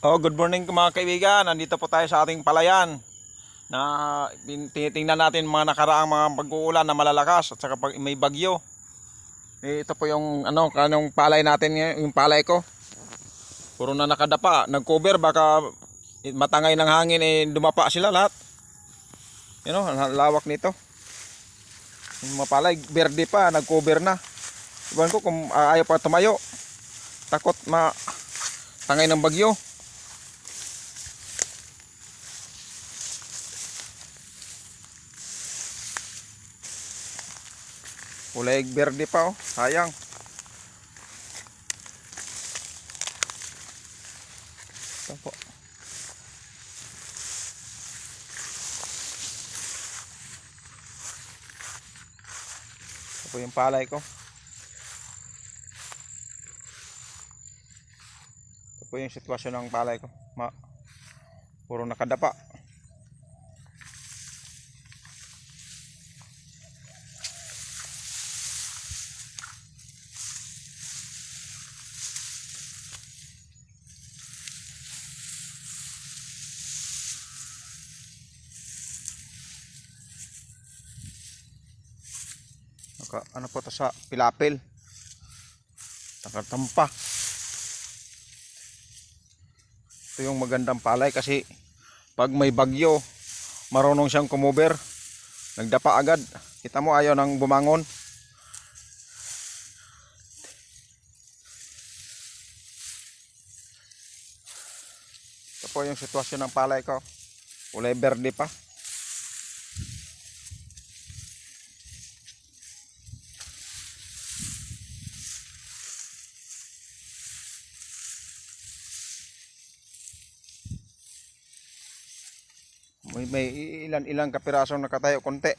Oh, good morning mga kaibigan. Nandito po tayo sa ating palayan na tinitingnan natin mga nakaraang mga pag-uulan na malalakas at saka pag may bagyo. Ito po yung kanong palay natin ngayon, yung palay ko. Puro na nakadapa, nag-cover baka matangay ng hangin dumapa sila lahat. Lawak nito. Yung mga palay berde pa, nag-cover na. Iban ko kung ayaw pa tumayo. Takot matangay ng bagyo. Kulay berde pa sayang. Ito po. Ito po yung palay ko. Ito po yung sitwasyon ng palay ko. Puro nakadapa. Ano po to sa pilapil, nakatampa. Ito yung magandang palay kasi pag may bagyo marunong siyang kumover, nagdapa agad. Kita mo ayaw nang bumangon. Ito po yung sitwasyon ng palay ko, kulay berde pa. May ilan kapirasong nakatayo konti.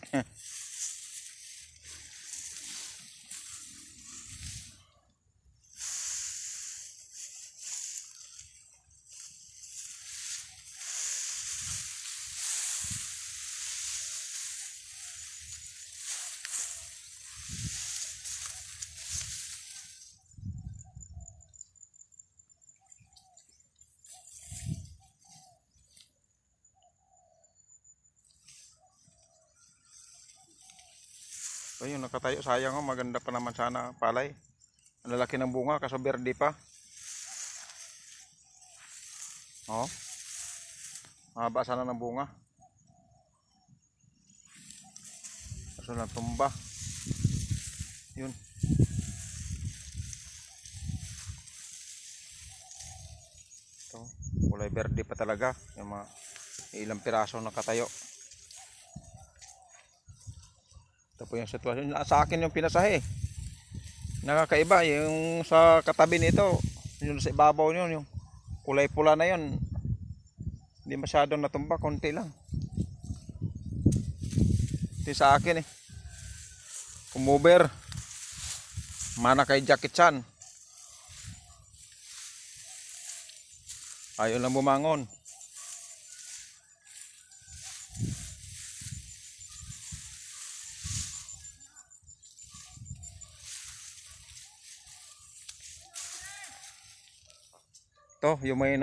So yung nakatayo, sayang maganda pa naman sana palay. Ang lalaki ng bunga kaso berde pa. Mahaba sana ng bunga. Kaso natumba. Yun. Ito, kulay berde pa talaga. Yung mga ilang piraso nakatayo. Ito po yung sitwasyon. Sa akin yung pinasahe. Nakakaiba. Yung sa katabi nito, yung sa ibabaw nyo, yung kulay pula na yun, hindi masyadong natumba, konti lang. Ito sa akin kumover. Mana kay Jackie Chan. Ayaw lang bumangon. Ito, yung may